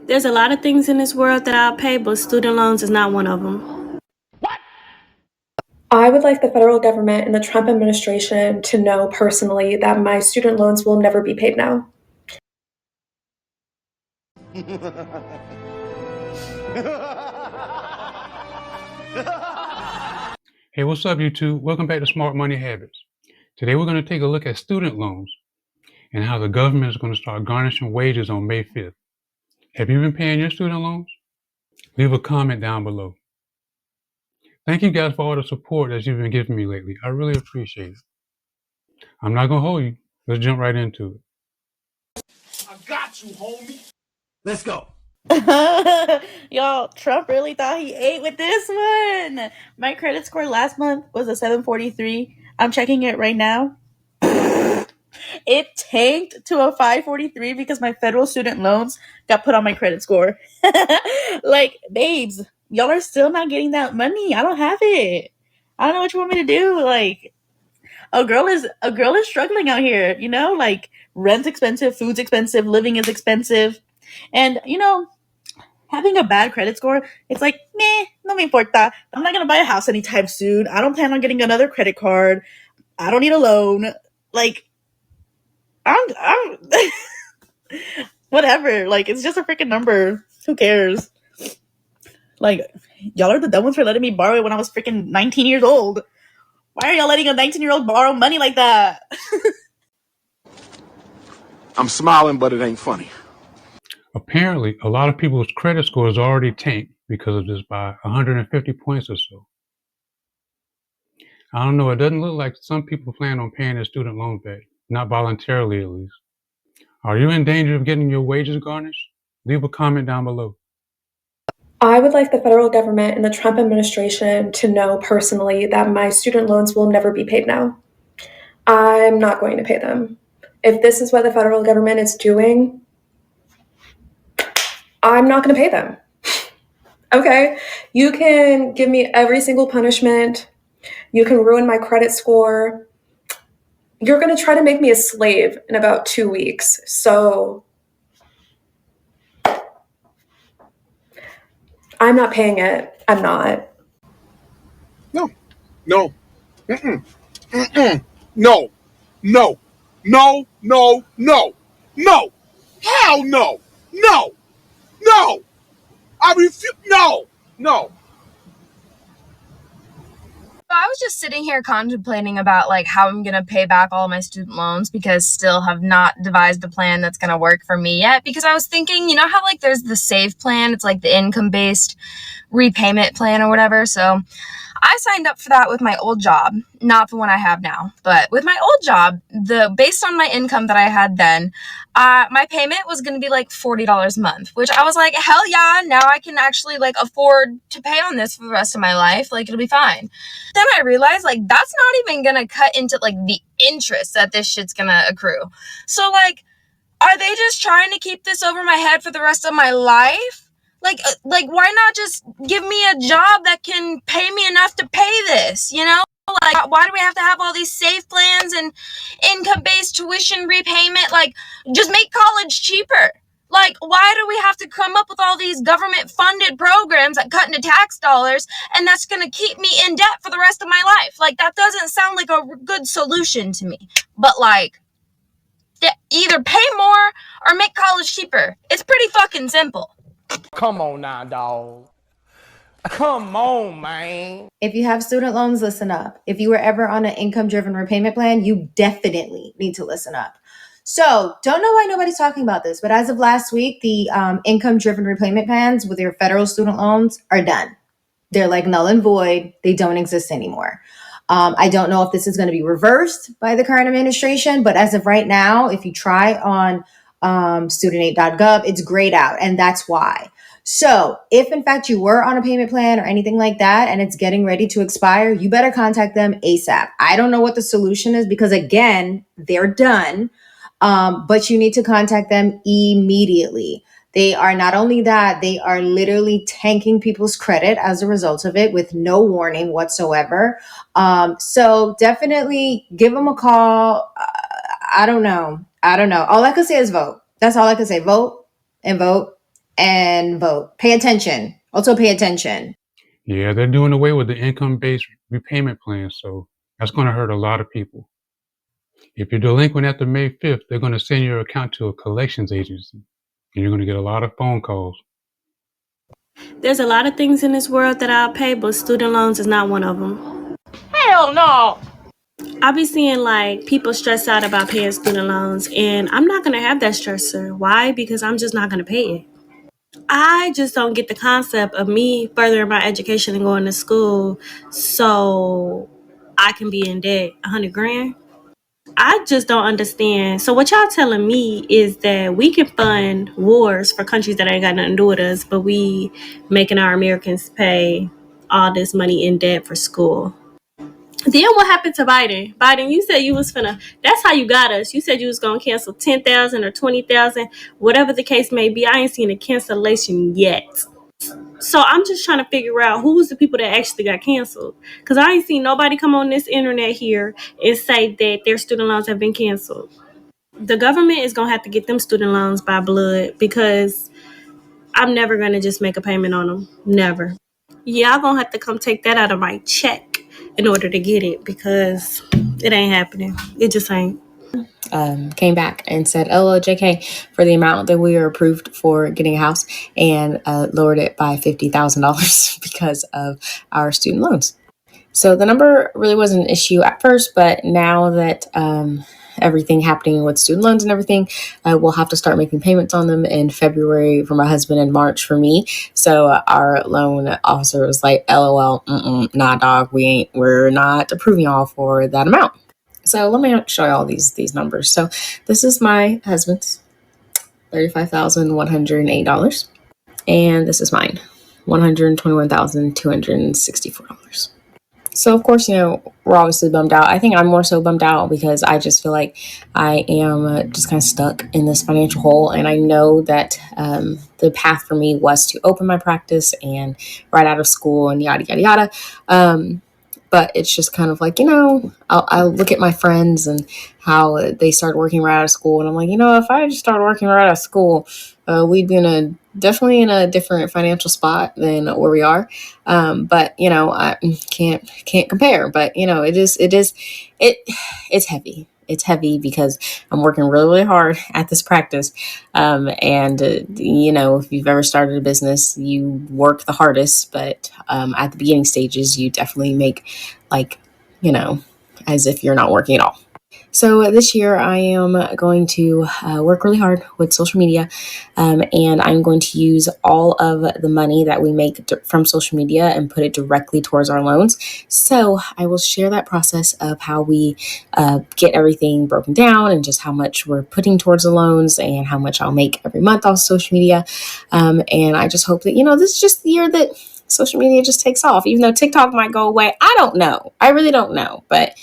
There's a lot of things in this world that I'll pay, but student loans is not one of them. I would like the federal government and the Trump administration to know personally that my student loans will never be paid now. Hey, what's up, YouTube? Welcome back to Smart Money Habits. Today we're going to take a look at student loans and how the government is going to start garnishing wages on May 5th. Have you been paying your student loans? Leave a comment down below. Thank you guys for all the support that you've been giving me lately. I really appreciate it. I'm not going to hold you. Let's jump right into it. I got you, homie. Let's go. Y'all, Trump really thought he ate with this one. My credit score last month was a 743. I'm checking it right now. It tanked to a 543 because my federal student loans got put on my credit score. Like, babes, y'all are still not getting that money. I don't have it. I don't know what you want me to do. Like, a girl is struggling out here, you know? Like, rent's expensive, food's expensive, living is expensive. And, having a bad credit score, it's like, meh, no me importa. I'm not gonna buy a house anytime soon. I don't plan on getting another credit card. I don't need a loan. Like, I'm whatever. Like, it's just a freaking number. Who cares? Like, y'all are the dumb ones for letting me borrow it when I was freaking 19 years old. Why are y'all letting a 19-year-old borrow money like that? I'm smiling, but it ain't funny. Apparently, a lot of people's credit scores already tanked because of this by 150 points or so. I don't know. It doesn't look like some people plan on paying their student loans back, not voluntarily at least. Are you in danger of getting your wages garnished? Leave a comment down below. I would like the federal government and the Trump administration to know personally that my student loans will never be paid now. I'm not going to pay them. If this is what the federal government is doing, I'm not going to pay them. Okay? You can give me every single punishment. You can ruin my credit score. You're going to try to make me a slave in about 2 weeks. So I'm not paying it. I'm not. No. Mm-mm. No. No. No. No. No. No. Hell no. No. No. I refuse. No. No. I was just sitting here contemplating about like how I'm gonna pay back all my student loans because still have not devised a plan that's gonna work for me yet. Because I was thinking, you know how like there's the save plan, it's like the income-based repayment plan or whatever. So I signed up for that with my old job, not the one I have now, but with my old job, based on my income that I had then, my payment was going to be like $40 a month, which I was like, hell yeah, now I can actually like afford to pay on this for the rest of my life. Like, it'll be fine. Then I realized like that's not even going to cut into like the interest that this shit's going to accrue. So like, are they just trying to keep this over my head for the rest of my life? Like, why not just give me a job that can pay me enough to pay this, you know? Like, why do we have to have all these save plans and income-based tuition repayment? Like, just make college cheaper. Like, why do we have to come up with all these government-funded programs that cut into tax dollars and that's going to keep me in debt for the rest of my life? Like, that doesn't sound like a good solution to me. But, like, either pay more or make college cheaper. It's pretty fucking simple. Come on now, dog. Come on, man. If you have student loans, listen up. If you were ever on an income-driven repayment plan, you definitely need to listen up. So, don't know why nobody's talking about this, but as of last week, the income-driven repayment plans with your federal student loans are done. They're like null and void. They don't exist anymore. I don't know if this is going to be reversed by the current administration, but as of right now, if you try on studentaid.gov, it's grayed out, and that's why. So if in fact you were on a payment plan or anything like that and it's getting ready to expire, you better contact them ASAP. I don't know what the solution is because again, they're done, but you need to contact them immediately. They are not only that, they are literally tanking people's credit as a result of it with no warning whatsoever. So definitely give them a call. I don't know. All I can say is vote. That's all I can say. Vote and vote and vote. Pay attention. Also pay attention. Yeah, they're doing away with the income-based repayment plan, so that's going to hurt a lot of people. If you're delinquent after May 5th, they're going to send your account to a collections agency, and you're going to get a lot of phone calls. There's a lot of things in this world that I'll pay, but student loans is not one of them. Hell no. I'll be seeing like people stress out about paying student loans, and I'm not gonna have that stressor. Why? Because I'm just not gonna pay it. I just don't get the concept of me furthering my education and going to school so I can be in debt 100 grand. I just don't understand. So what y'all telling me is that we can fund wars for countries that ain't got nothing to do with us, but we making our Americans pay all this money in debt for school. Then what happened to Biden? Biden, you said you was finna. That's how you got us. You said you was gonna cancel 10,000 or 20,000, whatever the case may be. I ain't seen a cancellation yet. So I'm just trying to figure out who's the people that actually got canceled. Because I ain't seen nobody come on this internet here and say that their student loans have been canceled. The government is going to have to get them student loans by blood because I'm never going to just make a payment on them. Never. Y'all going to have to come take that out of my check in order to get it because it ain't happening. It just ain't. Came back and said, "Oh, JK, for the amount that we are approved for getting a house," and lowered it by $50,000 because of our student loans. So the number really wasn't an issue at first, but now that everything happening with student loans and everything, we'll have to start making payments on them in February for my husband and March for me. So our loan officer was like, "LOL, nah, dog, we're not approving y'all for that amount." So let me show you all these numbers. So this is my husband's, $35,108. And this is mine, $121,264. So of course, we're obviously bummed out. I think I'm more so bummed out because I just feel like I am just kind of stuck in this financial hole. And I know that the path for me was to open my practice and right out of school and yada, yada, yada. But it's just kind of like, I'll look at my friends and how they started working right out of school. And I'm like, if I just started working right out of school, we'd be definitely in a different financial spot than where we are. But, I can't compare. But, it's heavy. It's heavy because I'm working really, really hard at this practice. If you've ever started a business, you work the hardest, but at the beginning stages, you definitely make as if you're not working at all. So this year I am going to work really hard with social media, and I'm going to use all of the money that we make from social media and put it directly towards our loans. So I will share that process of how we get everything broken down and just how much we're putting towards the loans and how much I'll make every month off social media. And I just hope that, this is just the year that social media just takes off, even though TikTok might go away. I don't know. I really don't know, but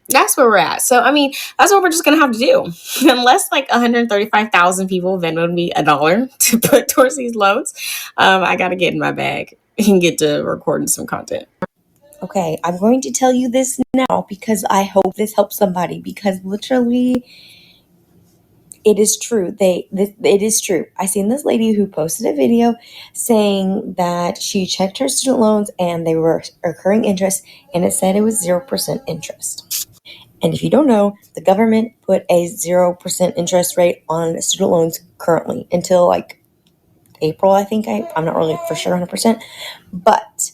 that's where we're at. So, that's what we're just going to have to do. Unless 135,000 people Venmoed me $1 to put towards these loans, I got to get in my bag and get to recording some content. Okay, I'm going to tell you this now because I hope this helps somebody, because literally it is true. It is true. I seen this lady who posted a video saying that she checked her student loans and they were accruing interest, and it said it was 0% interest. And if you don't know, the government put a 0% interest rate on student loans currently until April, I think. I'm not really for sure 100%, but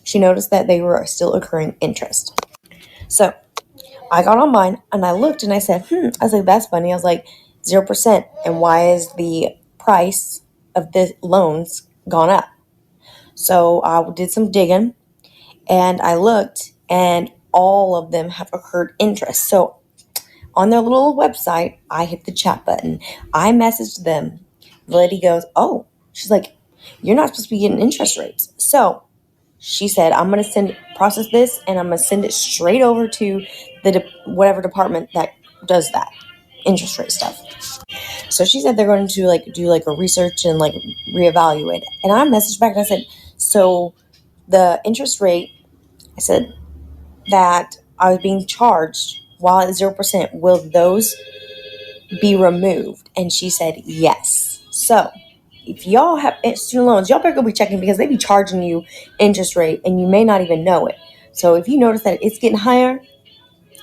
she noticed that they were still accruing interest. So I got on mine and I looked and I said, I was like, that's funny. I was like, 0%. And why is the price of the loans gone up? So I did some digging and I looked, and all of them have accrued interest. So on their little website, I hit the chat button. I messaged them. The lady goes, oh, she's like, you're not supposed to be getting interest rates. So she said, I'm going to process this, and I'm going to send it straight over to whatever department that does that interest rate stuff. So she said they're going to do a research and reevaluate. And I messaged back and I said, so the interest rate, I said that I was being charged while at 0%, will those be removed? And she said yes. So if y'all have student loans, y'all better go be checking because they be charging you interest rate and you may not even know it. So if you notice that it's getting higher,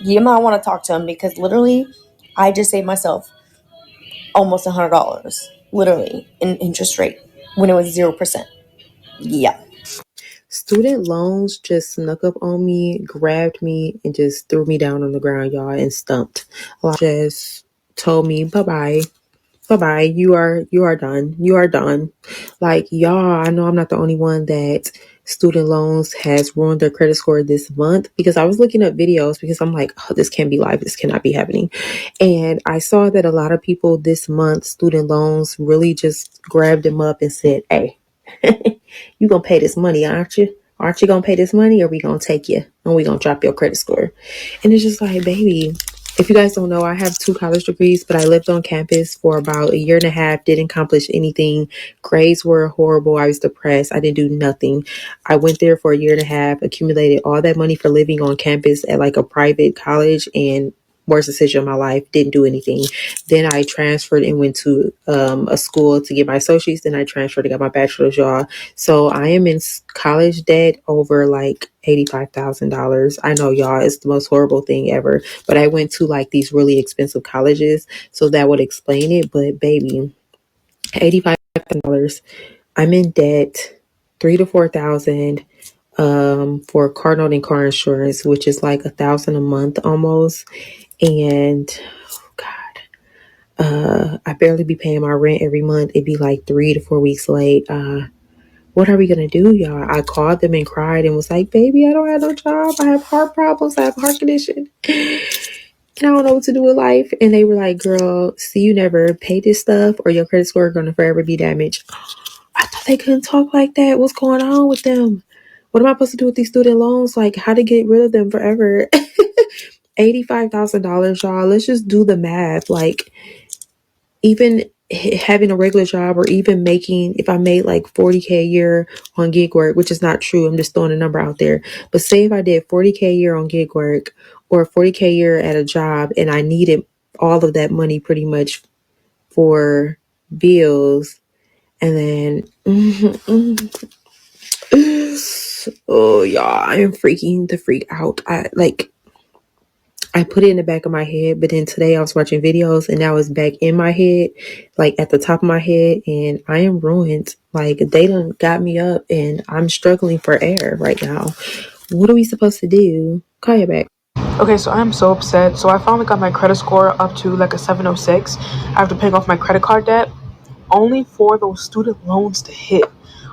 you might want to talk to them because literally I just saved myself almost $100 literally in interest rate when it was 0%. Yeah. Student loans just snuck up on me, grabbed me, and just threw me down on the ground, y'all, and stumped. Just told me, bye-bye. Bye-bye. You are done. You are done. Like, y'all, I know I'm not the only one that student loans has ruined their credit score this month, because I was looking up videos because I'm like, oh, this can't be live. This cannot be happening. And I saw that a lot of people this month, student loans really just grabbed them up and said, hey, you gonna pay this money, aren't you? Aren't you gonna pay this money, or we gonna take you and we gonna drop your credit score? And it's just like, baby, if you guys don't know, I have 2 college degrees, but I lived on campus for about a year and a half, didn't accomplish anything. Grades were horrible. I was depressed. I didn't do nothing. I went there for a year and a half, accumulated all that money for living on campus at like a private college, and worst decision of my life, didn't do anything. Then I transferred and went to a school to get my associates. Then I transferred to get my bachelor's, y'all. So I am in college debt over like $85,000. I know, y'all, it's the most horrible thing ever. But I went to like these really expensive colleges, so that would explain it. But baby, $85,000. I'm in debt, 3 to 4,000 for car note and car insurance, which is like 1,000 a month almost. And I barely be paying my rent every month. It'd be like 3 to 4 weeks late. What are we gonna do, y'all? I called them and cried and was like, baby, I don't have no job. I have heart problems. I have a heart condition. And I don't know what to do with life. And they were like, girl, see, you never pay this stuff or your credit score is gonna forever be damaged. I thought they couldn't talk like that. What's going on with them? What am I supposed to do with these student loans? Like, how to get rid of them forever? $85,000, y'all. Let's just do the math. Like, even having a regular job, or even making, if I made like 40K a year on gig work, which is not true, I'm just throwing a number out there, but say if I did 40K a year on gig work or 40K a year at a job, and I needed all of that money pretty much for bills, and then oh y'all, I am freaking the freak out. I put it in the back of my head, but then today I was watching videos and now it's back in my head, like at the top of my head, and I am ruined. Like, they done got me up and I'm struggling for air right now. What are we supposed to do? Call you back. Okay, so I'm so upset. So I finally got my credit score up to like a 706 after paying off my credit card debt, only for those student loans to hit.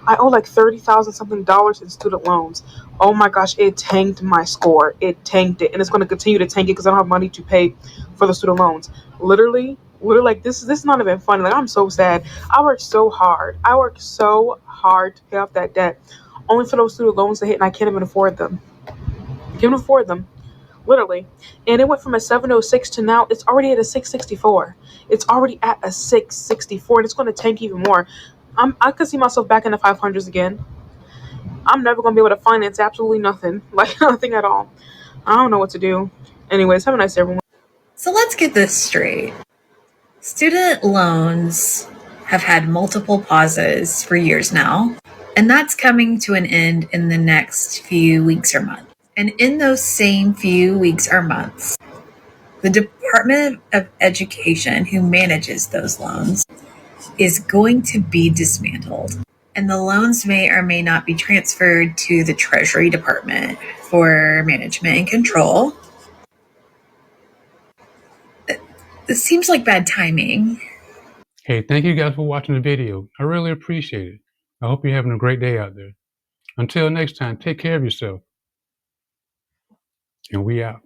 I owe like 30,000 something dollars in student loans. Oh my gosh, it tanked my score. It tanked it, and it's going to continue to tank it because I don't have money to pay for the student loans. Literally, like this is not even funny. Like, I'm so sad. I worked so hard. To pay off that debt, only for those student loans to hit, and I can't even afford them. I can't afford them. Literally. And it went from a 706 to now it's already at a 664. It's already at a 664, and it's going to tank even more. I could see myself back in the 500s again. I'm never going to be able to finance absolutely nothing. Like, nothing at all. I don't know what to do. Anyways, have a nice day, everyone. So let's get this straight. Student loans have had multiple pauses for years now, and that's coming to an end in the next few weeks or months. And in those same few weeks or months, the Department of Education, who manages those loans, is going to be dismantled. And the loans may or may not be transferred to the Treasury Department for management and control. It seems like bad timing. Hey, thank you guys for watching the video. I really appreciate it. I hope you're having a great day out there. Until next time, take care of yourself. And we out.